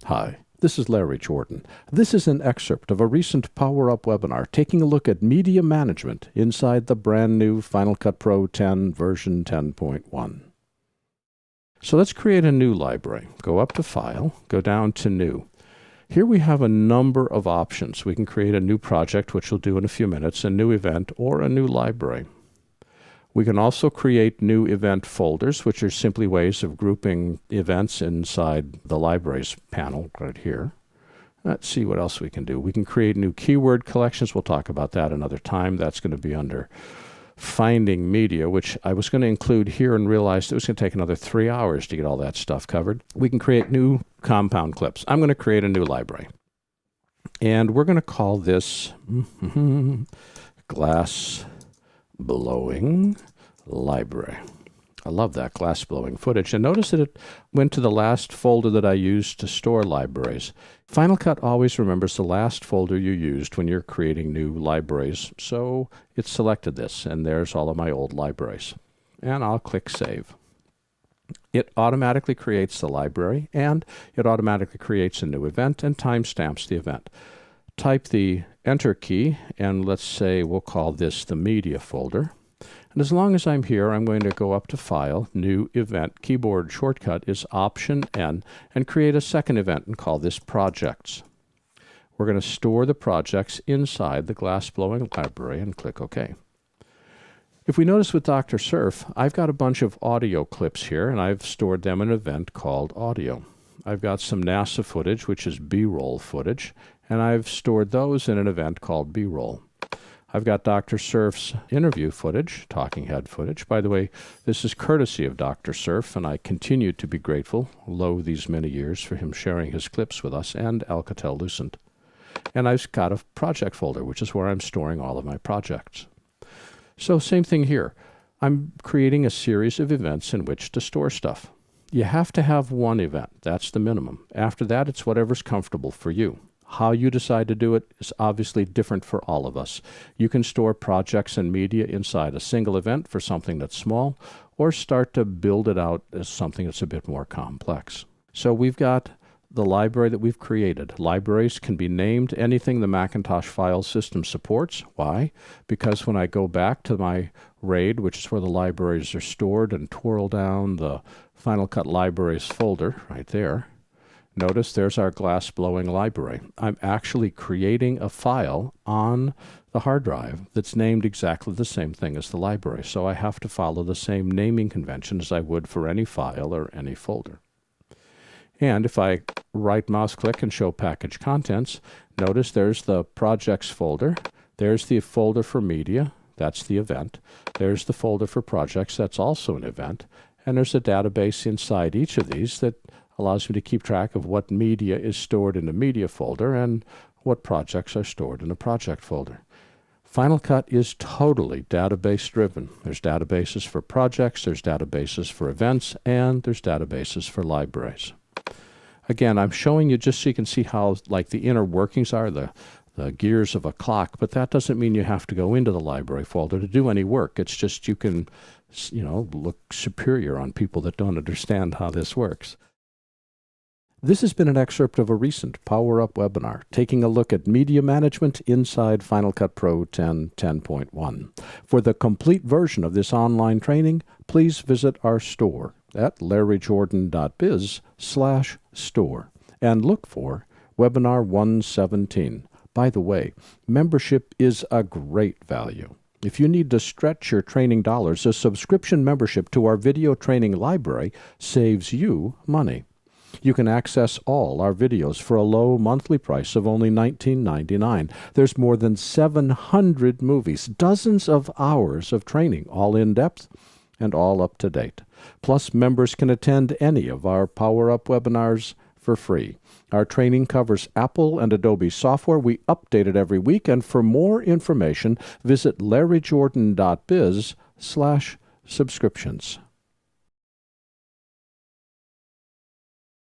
Hi, this is Larry Jordan. This is an excerpt of a recent Power Up webinar taking a look at media management inside the brand new Final Cut Pro 10 version 10.1. So let's create a new library. Go up to File, go down to New. Here we have a number of options. We can create a new project, which we'll do in a few minutes, a new event, or a new library. We can also create new event folders, which are simply ways of grouping events inside the libraries panel right here. Let's see what else we can do. We can create new keyword collections. We'll talk about that another time. That's going to be under Finding Media, which I was going to include here and realized it was going to take another 3 hours to get all that stuff covered. We can create new compound clips. I'm going to create a new library. And we're going to call this Glass Blowing Library. I love that glass blowing footage. And notice that it went to the last folder that I used to store libraries. Final Cut always remembers the last folder you used when you're creating new libraries. So it selected this, and there's all of my old libraries. And I'll click Save. It automatically creates the library, and it automatically creates a new event and timestamps the event. Type the Enter key, and let's say we'll call this the Media folder. And as long as I'm here, I'm going to go up to File, New Event. Keyboard shortcut is Option N, and create a second event and call this Projects. We're going to store the projects inside the glass blowing library and click OK. If we notice with Dr. Cerf, I've got a bunch of audio clips here, and I've stored them in an event called Audio. I've got some NASA footage, which is B-roll footage, and I've stored those in an event called B-roll. I've got Dr. Cerf's interview footage, talking head footage. By the way, this is courtesy of Dr. Cerf, and I continue to be grateful, lo these many years, for him sharing his clips with us, and Alcatel-Lucent. And I've got a project folder, which is where I'm storing all of my projects. So same thing here. I'm creating a series of events in which to store stuff. You have to have one event. That's the minimum. After that, it's whatever's comfortable for you. How you decide to do it is obviously different for all of us. You can store projects and media inside a single event for something that's small, or start to build it out as something that's a bit more complex. So we've got the library that we've created. Libraries can be named anything the Macintosh file system supports. Why? Because when I go back to my RAID, which is where the libraries are stored, and twirl down the Final Cut Libraries folder right there, notice there's our glass blowing library. I'm actually creating a file on the hard drive that's named exactly the same thing as the library. So I have to follow the same naming convention as I would for any file or any folder. And if I right mouse click and show package contents, notice there's the projects folder. There's the folder for media. That's the event. There's the folder for projects. That's also an event. And there's a database inside each of these that allows me to keep track of what media is stored in the media folder and what projects are stored in the project folder. Final Cut is totally database driven. There's databases for projects, there's databases for events, and there's databases for libraries. Again, I'm showing you just so you can see how like the inner workings are, the gears of a clock, but that doesn't mean you have to go into the library folder to do any work. It's just you can, look superior on people that don't understand how this works. This has been an excerpt of a recent Power Up webinar taking a look at media management inside Final Cut Pro 10 10.1. For the complete version of this online training, please visit our store at larryjordan.biz/store and look for Webinar 117. By the way, membership is a great value. If you need to stretch your training dollars, a subscription membership to our video training library saves you money. You can access all our videos for a low monthly price of only $19.99. There's more than 700 movies, dozens of hours of training, all in-depth and all up to date. Plus, members can attend any of our Power Up webinars for free. Our training covers Apple and Adobe software. We update it every week, and for more information, visit larryjordan.biz/subscriptions.